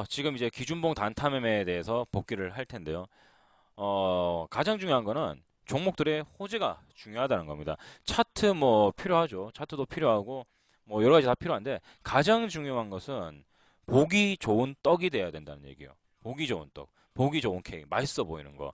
지금 이제 기준봉 단타 매매에 대해서 복귀를 할 텐데요. 가장 중요한 거는 종목들의 호재가 중요하다는 겁니다. 차트 뭐 필요하죠. 차트도 필요하고 뭐 여러 가지 다 필요한데 가장 중요한 것은 보기 좋은 떡이 돼야 된다는 얘기예요. 보기 좋은 떡, 보기 좋은 케이크, 맛있어 보이는 거.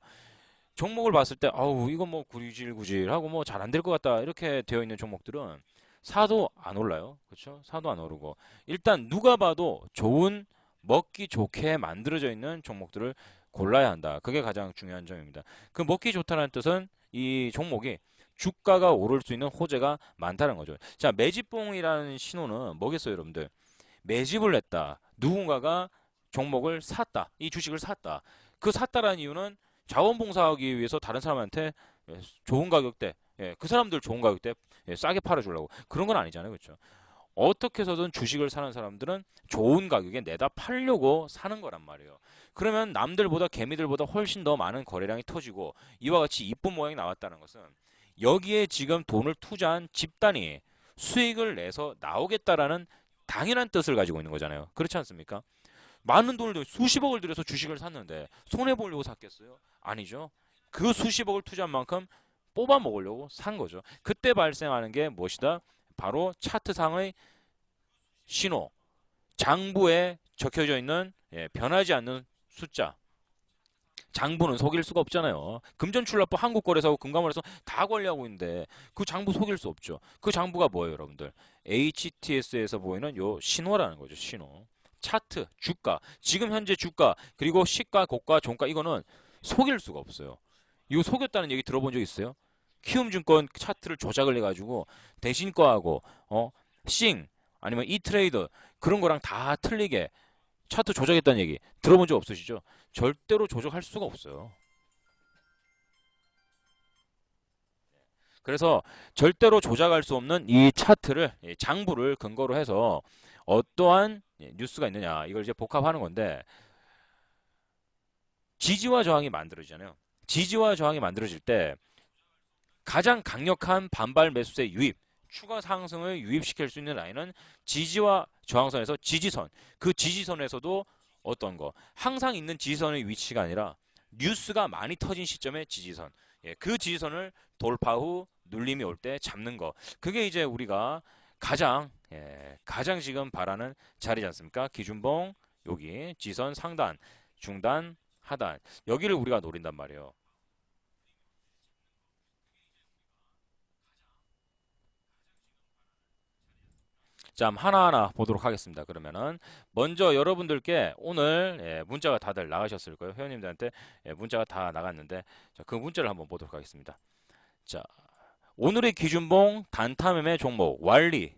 종목을 봤을 때 아우 이거 뭐 구질구질하고 뭐 잘 안 될 것 같다 이렇게 되어 있는 종목들은 사도 안 올라요. 그렇죠? 사도 안 오르고 일단 누가 봐도 좋은 먹기 좋게 만들어져 있는 종목들을 골라야 한다. 그게 가장 중요한 점입니다. 그 먹기 좋다는 뜻은 이 종목이 주가가 오를 수 있는 호재가 많다는 거죠. 자, 매집봉이라는 신호는 뭐겠어요, 여러분들? 매집을 했다. 누군가가 종목을 샀다. 이 주식을 샀다. 그 샀다라는 이유는 자원봉사하기 위해서 다른 사람한테 좋은 가격대, 그 사람들 좋은 가격대 싸게 팔아주려고 그런 건 아니잖아요, 그렇죠? 어떻게 해서든 주식을 사는 사람들은 좋은 가격에 내다 팔려고 사는 거란 말이에요. 그러면 남들보다 개미들보다 훨씬 더 많은 거래량이 터지고 이와 같이 이쁜 모양이 나왔다는 것은 여기에 지금 돈을 투자한 집단이 수익을 내서 나오겠다라는 당연한 뜻을 가지고 있는 거잖아요. 그렇지 않습니까? 많은 돈을 들여 수십억을 들여서 주식을 샀는데 손해 보려고 샀겠어요? 아니죠. 그 수십억을 투자한 만큼 뽑아 먹으려고 산 거죠. 그때 발생하는 게 무엇이다? 바로 차트상의 신호, 장부에 적혀져 있는 변하지 않는 숫자. 장부는 속일 수가 없잖아요. 금전출납부 한국거래소하고 금감원에서 다 관리하고 있는데 그 장부 속일 수 없죠. 그 장부가 뭐예요, 여러분들? HTS에서 보이는 요 신호라는 거죠, 신호. 차트, 주가, 지금 현재 주가, 그리고 시가, 고가, 종가 이거는 속일 수가 없어요. 이거 속였다는 얘기 들어본 적 있어요? 키움증권 차트를 조작을 해가지고 대신 거하고 싱 아니면 이트레이더 그런 거랑 다 틀리게 차트 조작했다는 얘기 들어본 적 없으시죠? 절대로 조작할 수가 없어요. 그래서 절대로 조작할 수 없는 이 차트를 장부를 근거로 해서 어떠한 뉴스가 있느냐 이걸 이제 복합하는 건데 지지와 저항이 만들어지잖아요. 지지와 저항이 만들어질 때 가장 강력한 반발 매수세 유입, 추가 상승을 유입시킬 수 있는 라인은 지지와 저항선에서 지지선. 그 지지선에서도 어떤 거? 항상 있는 지지선의 위치가 아니라 뉴스가 많이 터진 시점의 지지선. 그 지지선을 돌파 후 눌림이 올 때 잡는 거. 그게 이제 우리가 가장 지금 바라는 자리지 않습니까? 기준봉, 여기 지선 상단, 중단, 하단. 여기를 우리가 노린단 말이에요. 자, 하나하나 보도록 하겠습니다. 그러면은 먼저 여러분들께 오늘 문자가 다들 나가셨을 거예요. 회원님들한테 문자가 다 나갔는데 자, 그 문자를 한번 보도록 하겠습니다. 자, 오늘의 기준봉 단타매매 종목 왈리,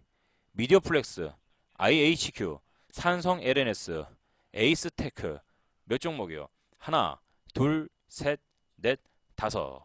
미디어플렉스, IHQ, 산성 LNS, 에이스테크 몇 종목이요? 하나, 둘, 셋, 넷, 다섯.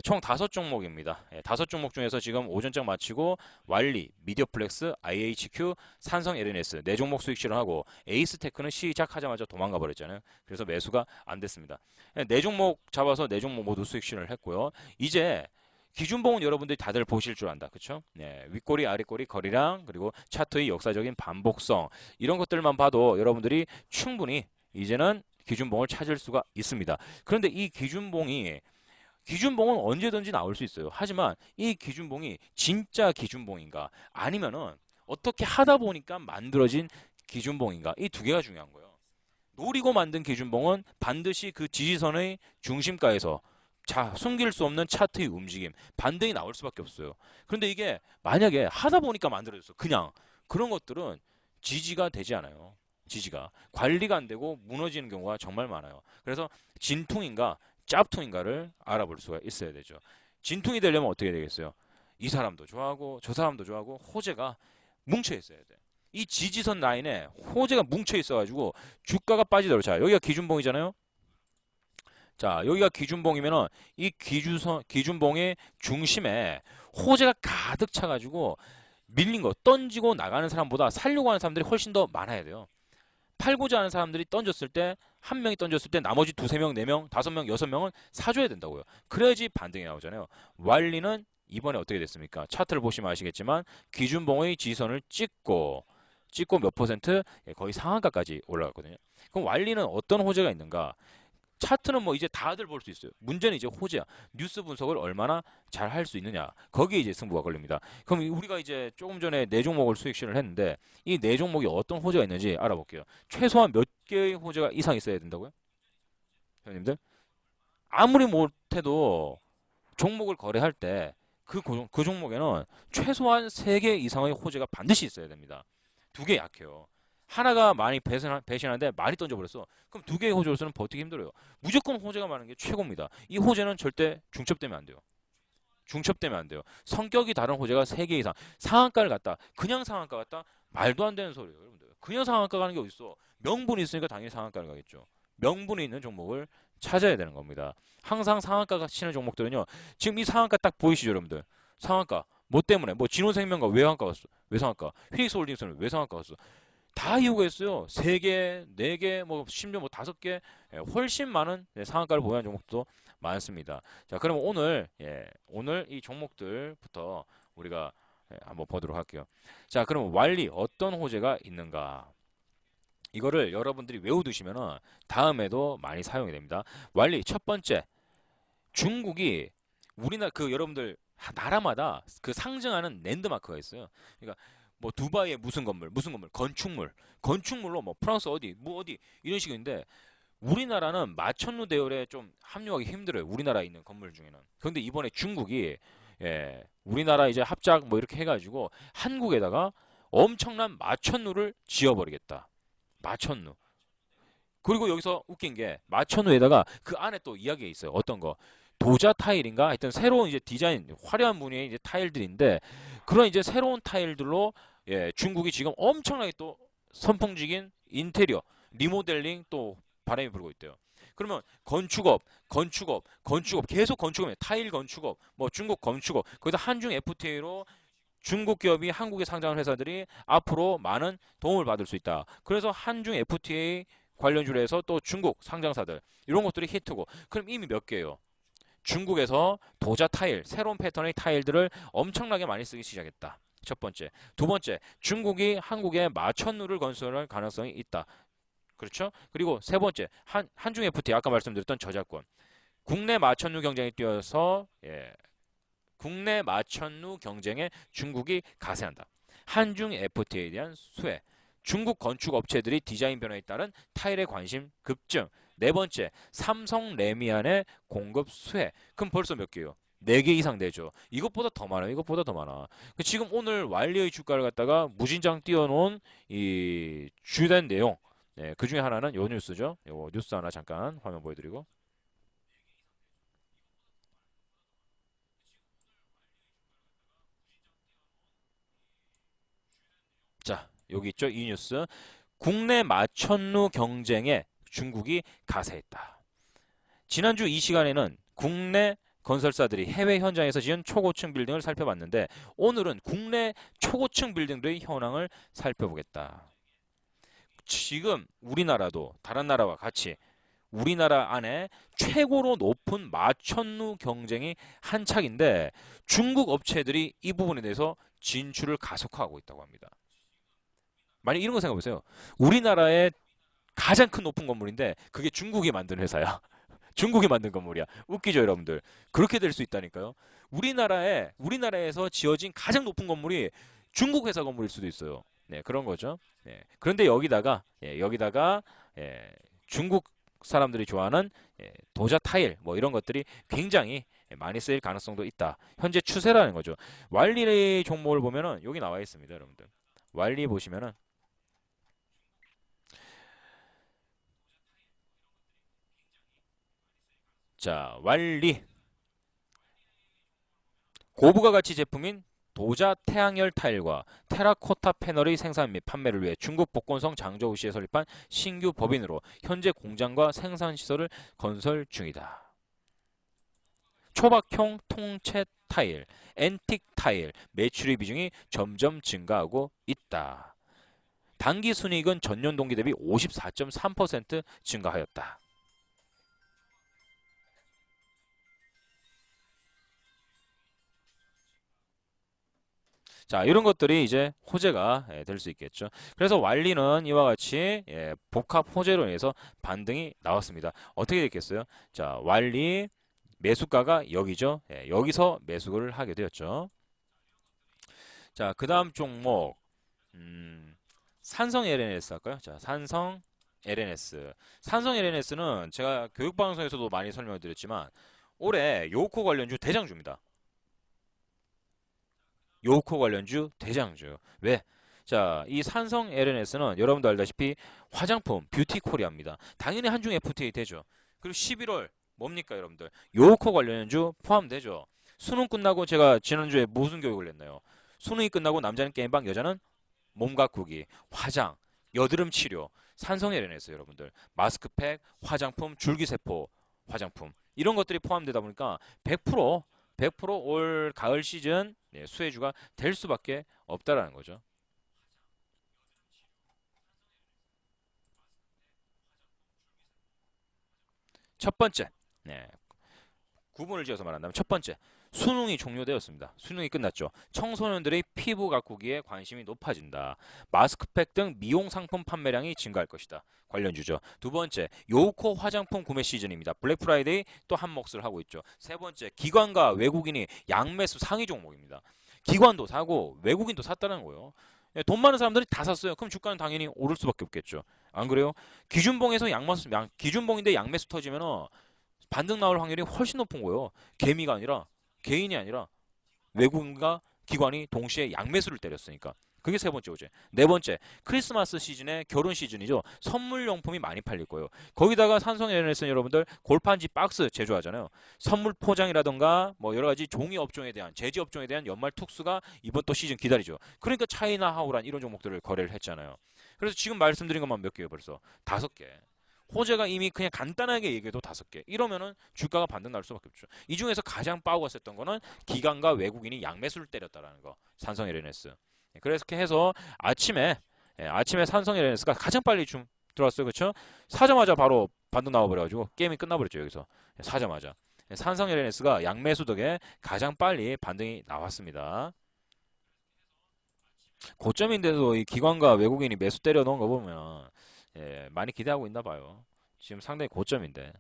총 다섯 종목입니다. 다섯 종목 중에서 지금 오전장 마치고 왈리, 미디어플렉스, IHQ, 산성 LNS 네 종목 수익 실현하고 에이스테크는 시작하자마자 도망가 버렸잖아요. 그래서 매수가 안 됐습니다. 네 종목 잡아서 네 종목 모두 수익 실현을 했고요. 이제 기준봉은 여러분들이 다들 보실 줄 안다. 그쵸? 네, 윗꼬리, 아랫꼬리, 거리랑 그리고 차트의 역사적인 반복성 이런 것들만 봐도 여러분들이 충분히 이제는 기준봉을 찾을 수가 있습니다. 그런데 이 기준봉은 언제든지 나올 수 있어요. 하지만 이 기준봉이 진짜 기준봉인가 아니면은 어떻게 하다 보니까 만들어진 기준봉인가 이 두 개가 중요한 거예요. 노리고 만든 기준봉은 반드시 그 지지선의 중심가에서 숨길 수 없는 차트의 움직임, 반등이 나올 수밖에 없어요. 그런데 이게 만약에 하다 보니까 만들어졌어. 그냥 그런 것들은 지지가 되지 않아요. 지지가 관리가 안 되고 무너지는 경우가 정말 많아요. 그래서 진퉁인가 짭퉁인가를 알아볼 수가 있어야 되죠. 진퉁이 되려면 어떻게 되겠어요? 이 사람도 좋아하고 저 사람도 좋아하고 호재가 뭉쳐 있어야 돼. 이 지지선 라인에 호재가 뭉쳐 있어가지고 주가가 빠지더라고요. 자, 여기가 기준봉이잖아요. 자, 여기가 기준봉이면은 이 기준봉의 중심에 호재가 가득 차가지고 밀린 거 던지고 나가는 사람보다 살려고 하는 사람들이 훨씬 더 많아야 돼요. 팔고자 하는 사람들이 던졌을 때 한 명이 던졌을 때 나머지 두세 명, 네 명, 다섯 명, 여섯 명은 사줘야 된다고요. 그래야지 반등이 나오잖아요. 완리는 이번에 어떻게 됐습니까? 차트를 보시면 아시겠지만 기준봉의 지선을 찍고 찍고 몇 퍼센트 거의 상한가까지 올라갔거든요. 그럼 완리는 어떤 호재가 있는가? 차트는 뭐 이제 다들 볼 수 있어요. 문제는 이제 호재야. 뉴스 분석을 얼마나 잘 할 수 있느냐. 거기에 이제 승부가 걸립니다. 그럼 우리가 이제 조금 전에 네 종목을 수익 실현을 했는데 이 네 종목이 어떤 호재가 있는지 알아볼게요. 최소한 몇 개의 호재가 이상 있어야 된다고요? 회원님들? 아무리 못해도 종목을 거래할 때 그 종목에는 최소한 3개 이상의 호재가 반드시 있어야 됩니다. 2개 약해요. 하나가 많이 배신하는데 많이 던져버렸어. 그럼 2개의 호재로서는 버티기 힘들어요. 무조건 호재가 많은 게 최고입니다. 이 호재는 절대 중첩되면 안 돼요. 중첩되면 안 돼요. 성격이 다른 호재가 3개 이상. 상한가를 갔다. 그냥 상한가 갔다. 말도 안 되는 소리예요. 여러분들. 그냥 상한가 가는 게 어딨어. 명분이 있으니까 당연히 상한가를 가겠죠. 명분이 있는 종목을 찾아야 되는 겁니다. 항상 상한가가 치는 종목들은요. 지금 이 상한가 딱 보이시죠, 여러분들? 상한가. 뭐 때문에? 뭐 진호생명과 왜 상한가 갔어? 왜 상한가? 휘닉스홀딩스는 왜 상한가 갔어? 다 이유가 있어요. 3개, 4개, 뭐 심지어 뭐 5개, 훨씬 많은 상한가를 보유한 종목도 많습니다. 자, 그러면 오늘 이 종목들부터 우리가 한번 보도록 할게요. 자, 그럼 완리 어떤 호재가 있는가? 이거를 여러분들이 외워두시면은 다음에도 많이 사용이 됩니다. 완리 첫 번째, 중국이 우리나라 그 여러분들 나라마다 그 상징하는 랜드마크가 있어요. 그러니까 뭐 두바이의 무슨 건물, 건축물로 뭐 프랑스 어디, 뭐 어디 이런 식인데 우리나라는 마천루 대열에 좀 합류하기 힘들어요. 우리나라에 있는 건물 중에는. 그런데 이번에 중국이 우리나라 이제 합작 뭐 이렇게 해가지고 한국에다가 엄청난 마천루를 지어버리겠다. 마천루. 그리고 여기서 웃긴 게 마천루에다가 그 안에 또 이야기가 있어요. 어떤 거? 도자 타일인가? 하여튼 새로운 이제 디자인, 화려한 무늬의 이제 타일들인데 그런 이제 새로운 타일들로 중국이 지금 엄청나게 또 선풍적인 인테리어, 리모델링 또 바람이 불고 있대요. 그러면 건축업 계속 건축업이에요. 타일 건축업, 뭐 중국 건축업, 거기다 한중 FTA로 중국 기업이 한국에 상장한 회사들이 앞으로 많은 도움을 받을 수 있다. 그래서 한중 FTA 관련주로 해서 또 중국 상장사들 이런 것들이 히트고 그럼 이미 몇 개예요? 중국에서 도자 타일, 새로운 패턴의 타일들을 엄청나게 많이 쓰기 시작했다. 첫 번째. 두 번째, 중국이 한국에 마천루를 건설할 가능성이 있다. 그렇죠? 그리고 세 번째, 한중 FTA 아까 말씀드렸던 저작권. 국내 마천루 경쟁에 뛰어서 국내 마천루 경쟁에 중국이 가세한다. 한중 FTA에 대한 수혜. 중국 건축 업체들이 디자인 변화에 따른 타일에 관심 급증. 네 번째, 삼성 레미안의 공급 수혜. 그럼 벌써 몇 개요? 4개 이상 되죠. 이것보다 더 많아요. 이것보다 더 많아. 지금 오늘 완리의 주가를 갖다가 무진장 띄워놓은 이 주된 내용. 그 중에 하나는 요 뉴스죠. 요 뉴스 하나 잠깐 화면 보여드리고. 자, 여기 있죠. 이 뉴스. 국내 마천루 경쟁에 중국이 가세했다. 지난주 이 시간에는 국내 건설사들이 해외 현장에서 지은 초고층 빌딩을 살펴봤는데 오늘은 국내 초고층 빌딩들의 현황을 살펴보겠다. 지금 우리나라도 다른 나라와 같이 우리나라 안에 최고로 높은 마천루 경쟁이 한창인데 중국 업체들이 이 부분에 대해서 진출을 가속화하고 있다고 합니다. 만약 이런 거 생각해보세요. 우리나라의 가장 큰 높은 건물인데 그게 중국이 만든 회사야. 중국이 만든 건물이야. 웃기죠, 여러분들. 그렇게 될 수 있다니까요. 우리나라에서 지어진 가장 높은 건물이 중국 회사 건물일 수도 있어요. 네, 그런 거죠. 네. 그런데 여기다가 중국 사람들이 좋아하는 도자 타일 뭐 이런 것들이 굉장히 많이 쓰일 가능성도 있다. 현재 추세라는 거죠. 완리 종목을 보면은 여기 나와 있습니다, 여러분들. 완리 보시면은 자, 완리 고부가 가치 제품인 도자 태양열 타일과 테라코타 패널의 생산 및 판매를 위해 중국 복건성 장저우시에 설립한 신규 법인으로 현재 공장과 생산 시설을 건설 중이다. 초박형 통채 타일, 앤틱 타일 매출의 비중이 점점 증가하고 있다. 당기 순이익은 전년 동기 대비 54.3% 증가하였다. 자, 이런 것들이 이제 호재가 될 수 있겠죠. 그래서 완리는 이와 같이 복합 호재로 인해서 반등이 나왔습니다. 어떻게 됐겠어요? 자, 완리 매수가가 여기죠. 여기서 매수를 하게 되었죠. 자, 그 다음 종목 산성 LNS 할까요? 자, 산성 LNS. 산성 LNS는 제가 교육방송에서도 많이 설명을 드렸지만 올해 요코 관련주 대장주입니다. 요코 관련주 대장주. 왜? 자, 이 산성 LNS는 여러분도 알다시피 화장품 뷰티 코리아입니다. 당연히 한중 FTA 되죠. 그리고 11월 뭡니까 여러분들? 요코 관련주 포함되죠. 수능 끝나고 제가 지난주에 무슨 교육을 했나요? 수능이 끝나고 남자는 게임방, 여자는 몸 가꾸기, 화장, 여드름 치료, 산성 LNS 여러분들. 마스크팩, 화장품, 줄기세포 화장품. 이런 것들이 포함되다 보니까 100%올 가을 시즌 수혜주가 될 수밖에 없다라는 거죠. 첫 번째, 네, 구분을 지어서 말한다면 첫 번째, 수능이 종료되었습니다. 수능이 끝났죠. 청소년들의 피부 가꾸기에 관심이 높아진다. 마스크팩 등 미용 상품 판매량이 증가할 것이다. 관련주죠. 두 번째, 요코 화장품 구매 시즌입니다. 블랙 프라이데이 또 한 몫을 하고 있죠. 세 번째, 기관과 외국인이 양매수 상위 종목입니다. 기관도 사고 외국인도 샀다는 거예요. 돈 많은 사람들이 다 샀어요. 그럼 주가는 당연히 오를 수밖에 없겠죠. 안 그래요? 기준봉에서 기준봉인데 양매수 터지면은 반등 나올 확률이 훨씬 높은 거예요. 개미가 아니라 개인이 아니라 외국인과 기관이 동시에 양매수를 때렸으니까. 그게 세 번째 호재. 네 번째, 크리스마스 시즌에 결혼 시즌이죠. 선물 용품이 많이 팔릴 거예요. 거기다가 산성 LNS는 여러분들 골판지 박스 제조하잖아요. 선물 포장이라던가 뭐 여러 가지 종이 업종에 대한 제지 업종에 대한 연말 특수가 이번 또 시즌 기다리죠. 그러니까 차이나 하우란 이런 종목들을 거래를 했잖아요. 그래서 지금 말씀드린 것만 몇 개예요, 벌써. 다섯 개. 호재가 이미 그냥 간단하게 얘기해도 다섯 개. 이러면은 주가가 반등 날 수밖에 없죠. 이 중에서 가장 빠우가 셌던 거는 기관과 외국인이 양매수를 때렸다라는 거. 산성 LNS. 그래서 이렇게 해서 아침에 산성 LNS가 가장 빨리 들어왔어요. 그렇죠? 사자마자 바로 반등 나와버려가지고 게임이 끝나버렸죠. 여기서 사자마자. 산성 LNS가 양매수 덕에 가장 빨리 반등이 나왔습니다. 고점인데도 이 기관과 외국인이 매수 때려 넣은 거 보면 많이 기대하고 있나 봐요. 지금 상당히 고점인데.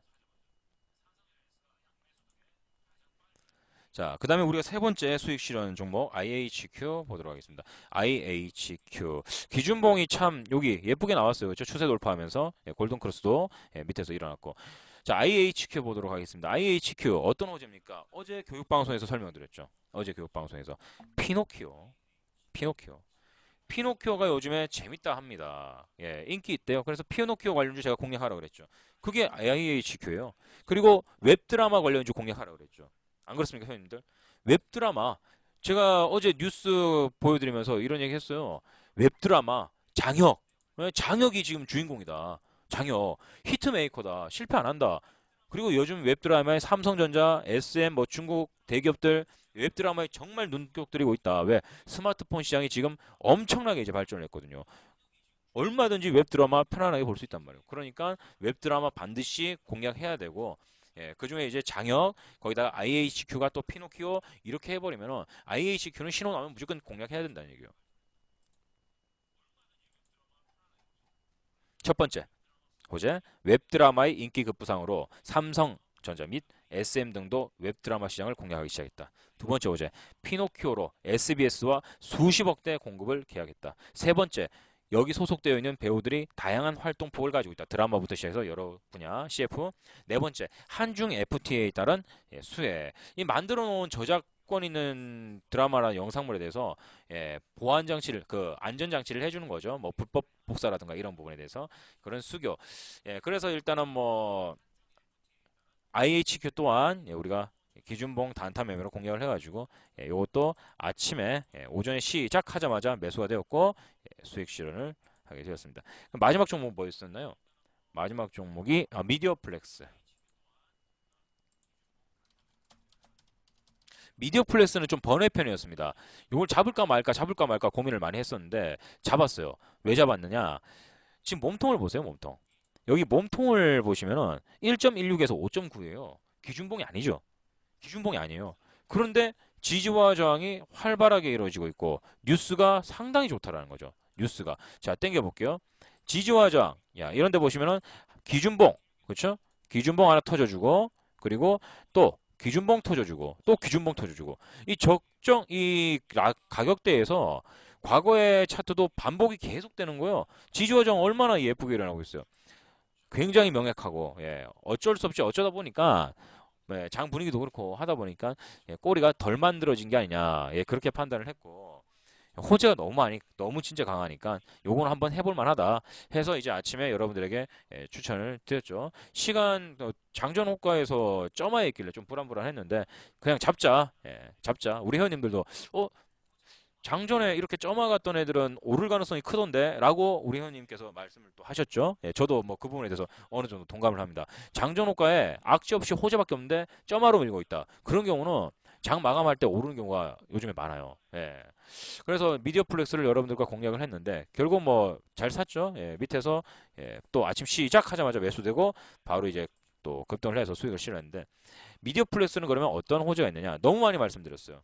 자, 그 다음에 우리가 세 번째 수익 실현 종목 IHQ 보도록 하겠습니다. IHQ 기준봉이 참 여기 예쁘게 나왔어요. 그렇죠? 추세 돌파하면서 골든 크로스도 밑에서 일어났고. 자, IHQ 보도록 하겠습니다. IHQ 어떤 호재입니까? 어제 교육방송에서 설명드렸죠. 어제 교육방송에서 피노키오, 피노키오. 피노키오가 요즘에 재밌다 합니다. 인기 있대요. 그래서 피노키오 관련주 제가 공략하라고 그랬죠. 그게 IHQ예요. 그리고 웹드라마 관련주 공략하라고 그랬죠. 안 그렇습니까, 회원님들? 웹드라마 제가 어제 뉴스 보여드리면서 이런 얘기 했어요. 웹드라마 장혁, 장혁이 지금 주인공이다. 장혁 히트메이커다. 실패 안 한다. 그리고 요즘 웹드라마에 삼성전자, SM, 뭐 중국 대기업들 웹드라마에 정말 눈독 들이고 있다. 왜? 스마트폰 시장이 지금 엄청나게 이제 발전을 했거든요. 얼마든지 웹드라마 편안하게 볼 수 있단 말이에요. 그러니까 웹드라마 반드시 공략해야 되고 그 중에 이제 장혁, 거기다가 IHQ가 또 피노키오 이렇게 해버리면은 IHQ는 신호 나오면 무조건 공략해야 된다는 얘기예요. 첫 번째, 호재 웹드라마의 인기 급부상으로 삼성전자 및 SM 등도 웹드라마 시장을 공략하기 시작했다. 두 번째 호재 피노키오로 SBS와 수십억 대 공급을 계약했다. 세 번째 여기 소속되어 있는 배우들이 다양한 활동폭을 가지고 있다. 드라마부터 시작해서 여러 분야 CF. 네 번째 한중 FTA에 따른 수혜. 이 만들어 놓은 저작권 있는 드라마나 영상물에 대해서 보안 장치를 그 안전 장치를 해주는 거죠. 뭐 불법 복사라든가 이런 부분에 대해서 그런 수교. 그래서 일단은 뭐 IHQ 또한 우리가 기준봉 단타 매매로 공략을 해가지고 이것도 아침에 오전에 시작하자마자 매수가 되었고 수익 실현을 하게 되었습니다. 그럼 마지막 종목 뭐였었나요? 마지막 종목이 미디어 플렉스. 미디어 플렉스는 좀 번외편이었습니다. 이걸 잡을까 말까 고민을 많이 했었는데 잡았어요. 왜 잡았느냐? 지금 몸통을 보세요, 몸통. 여기 몸통을 보시면은 1.16에서 5.9예요. 기준봉이 아니죠. 기준봉이 아니에요. 그런데 지지와 저항이 활발하게 이루어지고 있고 뉴스가 상당히 좋다라는 거죠. 뉴스가. 자, 땡겨 볼게요. 지지와 저항. 야, 이런 데 보시면은 기준봉. 그렇죠? 기준봉 하나 터져 주고 그리고 또 기준봉 터져 주고 또 기준봉 터져 주고 이 적정 이 가격대에서 과거의 차트도 반복이 계속되는 거예요. 지지와 저항 얼마나 예쁘게 일어나고 있어요. 굉장히 명확하고 예, 어쩔 수 없이 어쩌다 보니까 네, 장 분위기도 그렇고 하다 보니까 예, 꼬리가 덜 만들어진 게 아니냐 예, 그렇게 판단을 했고 호재가 너무 많이 너무 진짜 강하니까 요거는 한번 해볼 만하다 해서 이제 아침에 여러분들에게 예, 추천을 드렸죠. 시간 장전 호가에서 점화에 있길래 좀 불안불안했는데 그냥 잡자 잡자 우리 회원님들도 장전에 이렇게 점화 갔던 애들은 오를 가능성이 크던데 라고 우리 회원님께서 말씀을 또 하셨죠. 예, 저도 뭐 그 부분에 대해서 어느 정도 동감을 합니다. 장전 호가에 악재 없이 호재밖에 없는데 점화로 밀고 있다. 그런 경우는 장 마감할 때 오르는 경우가 요즘에 많아요. 예. 그래서 미디어 플렉스를 여러분들과 공략을 했는데 결국 뭐 잘 샀죠. 예, 밑에서 예, 또 아침 시작하자마자 매수되고 바로 이제 또 급등을 해서 수익을 실었는데 미디어 플렉스는 그러면 어떤 호재가 있느냐? 너무 많이 말씀드렸어요.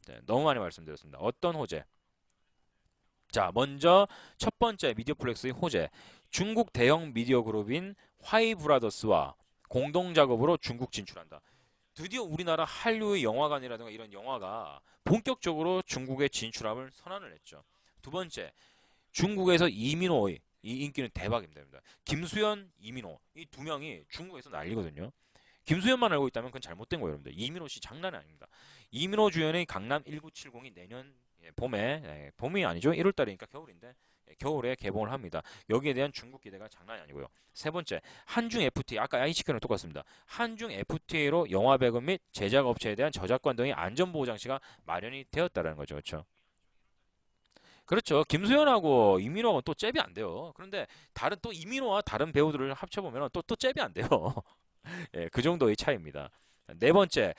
네, 너무 많이 말씀드렸습니다. 어떤 호재? 자, 먼저 첫 번째 미디어 플렉스의 호재. 중국 대형 미디어 그룹인 화이브라더스와 공동 작업으로 중국 진출한다. 드디어 우리나라 한류의 영화관이라든가 이런 영화가 본격적으로 중국에 진출함을 선언을 했죠. 두 번째, 중국에서 이민호의 이 인기는 대박입니다. 김수현, 이민호 이 두 명이 중국에서 난리거든요. 김수현만 알고 있다면 그건 잘못된 거예요, 여러분들. 이민호 씨 장난이 아닙니다. 이민호 주연의 강남 1970이 내년 봄에 봄이 아니죠. 1월 달이니까 겨울인데 겨울에 개봉을 합니다. 여기에 대한 중국 기대가 장난이 아니고요. 세 번째, 한중 FTA 아까 IHQ랑 똑같습니다. 한중 FTA로 영화 배급 및 제작 업체에 대한 저작권 등의 안전 보호 장치가 마련이 되었다라는 거죠. 그렇죠? 그렇죠. 김수현하고 이민호는 또 잽이 안 돼요. 그런데 다른 또 이민호와 다른 배우들을 합쳐보면 또 잽이 안 돼요. 예, 그 정도의 차이입니다. 네 번째,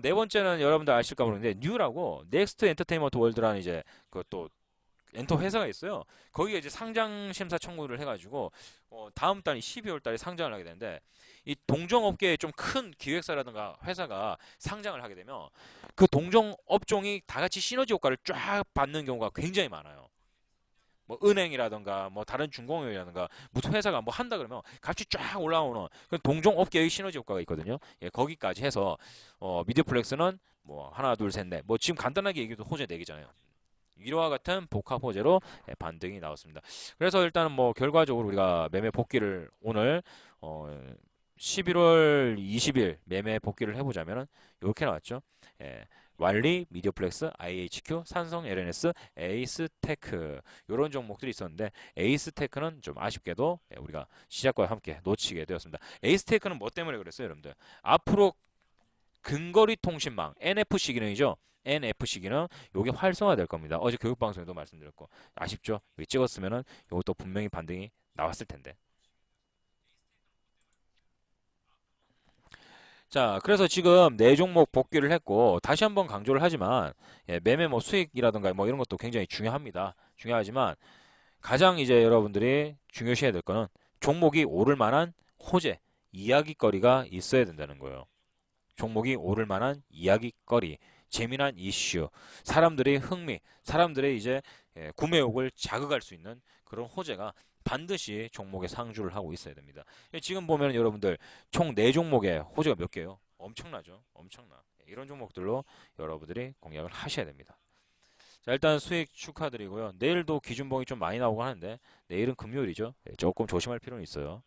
네 번째는 여러분들 아실까 모르는데 뉴라고 넥스트 엔터테인먼트 월드라는 이제 그또 엔터 회사가 있어요. 거기에 이제 상장 심사 청구를 해가지고 다음 달 12월 달에 상장을 하게 되는데 이 동종업계에 좀 큰 기획사라든가 회사가 상장을 하게 되면 그 동종 업종이 다 같이 시너지 효과를 쫙 받는 경우가 굉장히 많아요. 뭐 은행이라든가 뭐 다른 중공업이라든가 무슨 회사가 뭐 한다 그러면 값이 쫙 올라오는 그런 동종 업계의 시너지 효과가 있거든요. 예, 거기까지 해서 미디어플렉스는 뭐 하나 둘 셋 넷 뭐 지금 간단하게 얘기해도 호재 4개잖아요. 위로와 같은 복합 호재로 예, 반등이 나왔습니다. 그래서 일단은 뭐 결과적으로 우리가 매매 복귀를 오늘 11월 20일 매매 복귀를 해보자면은 이렇게 나왔죠. 예, 왈리, 미디어플렉스, IHQ, 삼성, LNS, 에이스테크 이런 종목들이 있었는데 에이스테크는 좀 아쉽게도 예, 우리가 시작과 함께 놓치게 되었습니다. 에이스테크는 뭐 때문에 그랬어요, 여러분들? 앞으로 근거리 통신망 NFC 기능이죠. NFC 기능 요게 활성화될 겁니다. 어제 교육방송에도 말씀드렸고 아쉽죠? 여기 찍었으면은 이것도 분명히 반등이 나왔을 텐데. 자, 그래서 지금 네 종목 복귀를 했고 다시 한번 강조를 하지만 예, 매매 뭐 수익이라든가 뭐 이런 것도 굉장히 중요합니다. 중요하지만 가장 이제 여러분들이 중요시해야 될 거는 종목이 오를 만한 호재, 이야기거리가 있어야 된다는 거예요. 종목이 오를 만한 이야기거리, 재미난 이슈, 사람들의 흥미, 사람들의 이제 구매욕을 자극할 수 있는 그런 호재가 반드시 종목에 상주를 하고 있어야 됩니다. 지금 보면 여러분들 총 4종목에 호재가 몇 개요? 엄청나죠? 엄청나. 이런 종목들로 여러분들이 공략을 하셔야 됩니다. 자, 일단 수익 축하드리고요. 내일도 기준봉이 좀 많이 나오고 하는데 내일은 금요일이죠. 조금 조심할 필요는 있어요.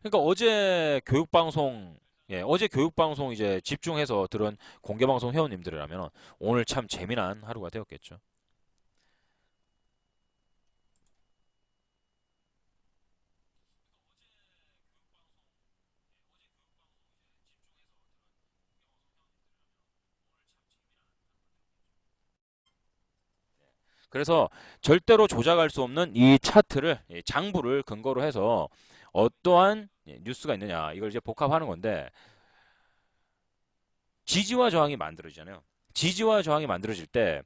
그러니까 어제 교육방송 이제 집중해서 들은 공개방송 회원님들이라면 오늘 참 재미난 하루가 되었겠죠. 그래서 절대로 조작할 수 없는 이 차트를 장부를 근거로 해서 어떠한 뉴스가 있느냐 이걸 이제 복합하는 건데 지지와 저항이 만들어지잖아요. 지지와 저항이 만들어질 때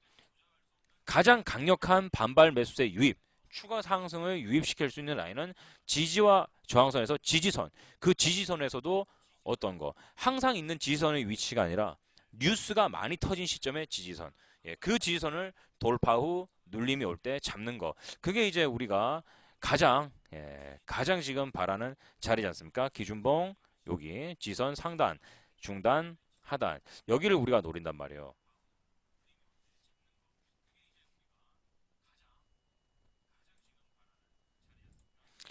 가장 강력한 반발 매수세 유입 추가 상승을 유입시킬 수 있는 라인은 지지와 저항선에서 지지선. 그 지지선에서도 어떤 거 항상 있는 지지선의 위치가 아니라 뉴스가 많이 터진 시점의 지지선. 예, 그 지지선을 돌파 후 눌림이 올 때 잡는 거. 그게 이제 우리가 가장 지금 바라는 자리지 않습니까? 기준봉 여기 지선 상단, 중단, 하단 여기를 우리가 노린단 말이에요.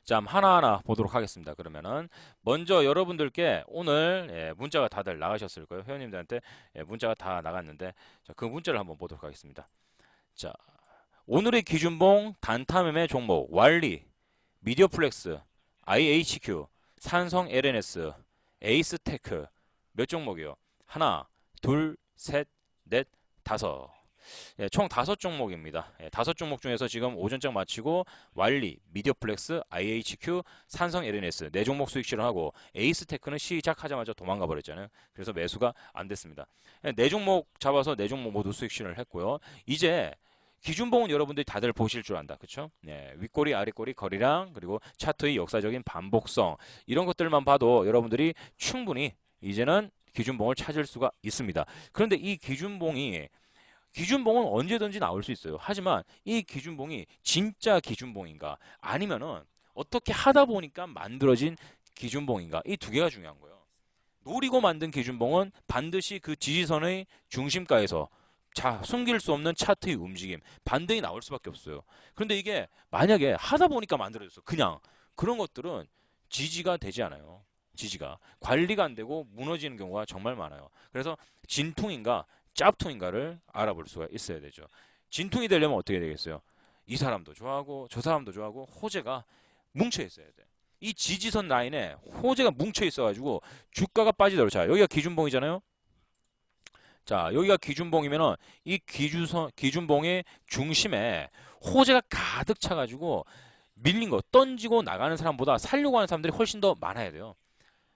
자, 하나하나 보도록 하겠습니다. 그러면은 먼저 여러분들께 오늘 문자가 다들 나가셨을 거예요. 회원님들한테 문자가 다 나갔는데 자, 그 문자를 한번 보도록 하겠습니다. 자, 오늘의 기준봉 단타 매매 종목 왈리, 미디어플렉스, IHQ, 산성 LNS, 에이스테크 몇 종목이요? 하나, 둘, 셋, 넷, 다섯. 예, 총 5종목입니다. 예, 5종목 중에서 지금 오전장 마치고 왈리, 미디어플렉스, IHQ, 산성 LNS 4종목 수익 실현하고 에이스테크는 시작하자마자 도망가 버렸잖아요. 그래서 매수가 안 됐습니다. 예, 4종목 잡아서 4종목 모두 수익 실현을 했고요. 이제 기준봉은 여러분들이 다들 보실 줄 안다. 그쵸? 예, 윗꼬리, 아랫꼬리, 거리랑 그리고 차트의 역사적인 반복성 이런 것들만 봐도 여러분들이 충분히 이제는 기준봉을 찾을 수가 있습니다. 그런데 이 기준봉은 언제든지 나올 수 있어요. 하지만 이 기준봉이 진짜 기준봉인가 아니면은 어떻게 하다 보니까 만들어진 기준봉인가 이 두 개가 중요한 거예요. 노리고 만든 기준봉은 반드시 그 지지선의 중심가에서 숨길 수 없는 차트의 움직임 반등이 나올 수밖에 없어요. 그런데 이게 만약에 하다 보니까 만들어졌어. 그냥 그런 것들은 지지가 되지 않아요. 지지가 관리가 안 되고 무너지는 경우가 정말 많아요. 그래서 진퉁인가 짭퉁인가를 알아볼 수가 있어야 되죠. 진퉁이 되려면 어떻게 되겠어요? 이 사람도 좋아하고 저 사람도 좋아하고 호재가 뭉쳐 있어야 돼. 이 지지선 라인에 호재가 뭉쳐 있어가지고 주가가 빠지더라고요. 자, 여기가 기준봉이잖아요. 자, 여기가 기준봉이면은 이 기준봉의 중심에 호재가 가득 차가지고 밀린 거 던지고 나가는 사람보다 살려고 하는 사람들이 훨씬 더 많아야 돼요.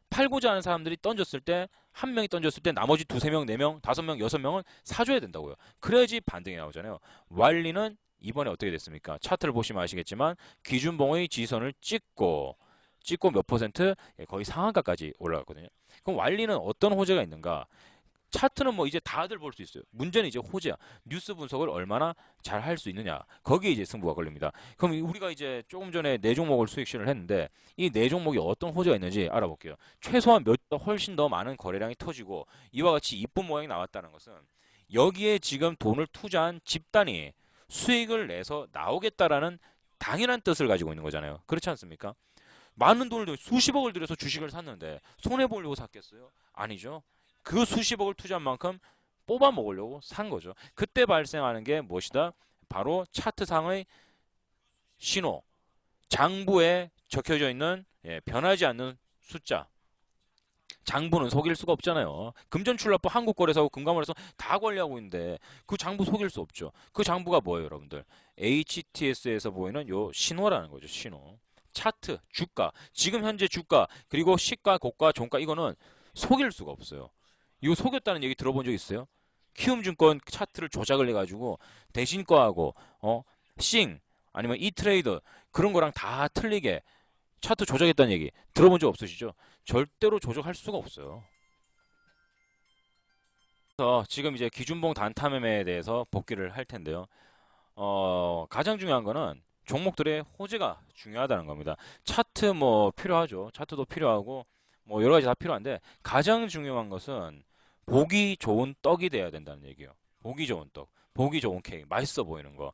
팔고자 하는 사람들이 던졌을 때 한 명이 던졌을 때 나머지 두세 명, 네 명, 다섯 명, 여섯 명은 사줘야 된다고요. 그래야지 반등이 나오잖아요. 왈리는 이번에 어떻게 됐습니까? 차트를 보시면 아시겠지만 기준봉의 지선을 찍고 몇 퍼센트? 예, 거의 상한가까지 올라갔거든요. 그럼 왈리는 어떤 호재가 있는가? 차트는 뭐 이제 다들 볼 수 있어요. 문제는 이제 호재야. 뉴스 분석을 얼마나 잘 할 수 있느냐. 거기에 이제 승부가 걸립니다. 그럼 우리가 이제 조금 전에 4종목을 수익 실현을 했는데 이 4종목이 어떤 호재가 있는지 알아볼게요. 최소한 훨씬 더 많은 거래량이 터지고 이와 같이 이쁜 모양이 나왔다는 것은 여기에 지금 돈을 투자한 집단이 수익을 내서 나오겠다라는 당연한 뜻을 가지고 있는 거잖아요. 그렇지 않습니까? 많은 돈을 수십억을 들여서 주식을 샀는데 손해 보려고 샀겠어요? 아니죠. 그 수십억을 투자한 만큼 뽑아 먹으려고 산 거죠. 그때 발생하는 게 무엇이다? 바로 차트상의 신호, 장부에 적혀져 있는 변하지 않는 숫자. 장부는 속일 수가 없잖아요. 금전출납부 한국거래소하고 금감원에서 다 관리하고 있는데 그 장부 속일 수 없죠. 그 장부가 뭐예요, 여러분들? HTS에서 보이는 요 신호라는 거죠, 신호. 차트, 주가, 지금 현재 주가, 그리고 시가, 고가, 종가 이거는 속일 수가 없어요. 이거 속였다는 얘기 들어본 적 있어요? 키움증권 차트를 조작을 해가지고 대신 거하고 싱 아니면 이트레이더 그런 거랑 다 틀리게 차트 조작했다는 얘기 들어본 적 없으시죠? 절대로 조작할 수가 없어요. 그래서 지금 이제 기준봉 단타 매매에 대해서 복귀를 할 텐데요. 가장 중요한 거는 종목들의 호재가 중요하다는 겁니다. 차트 뭐 필요하죠. 차트도 필요하고 뭐 여러 가지 다 필요한데 가장 중요한 것은 보기 좋은 떡이 돼야 된다는 얘기예요. 보기 좋은 떡, 보기 좋은 케이크, 맛있어 보이는 거.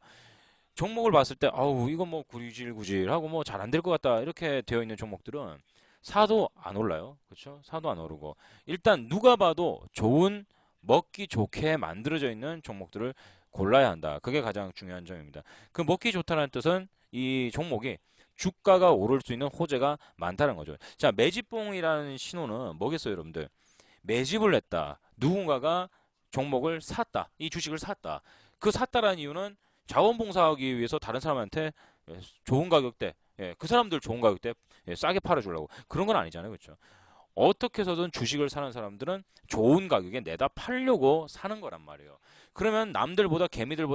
종목을 봤을 때 아우 이거 뭐 구질구질하고 뭐 잘 안 될 것 같다 이렇게 되어 있는 종목들은 사도 안 올라요. 그렇죠? 사도 안 오르고 일단 누가 봐도 좋은 먹기 좋게 만들어져 있는 종목들을 골라야 한다. 그게 가장 중요한 점입니다. 그 먹기 좋다는 뜻은 이 종목이 주가가 오를 수 있는 호재가 많다는 거죠. 자, 매집봉이라는 신호는 뭐겠어요, 여러분들? 매집을 했다. 누군가가 종목을 샀다. 이 주식을 샀다. 그 샀다라는 이유는 자원봉사하기 위해서 다른 사람한테 좋은 가격대, 그 사람들 좋은 가격대 싸게 팔아주려고 그런 건 아니잖아요, 그렇죠? 어떻게 해서든 주식을 사는 사람들은 좋은 가격에 내다 팔려고 사는 거란 말이에요. 그러면 남들보다 개미들보다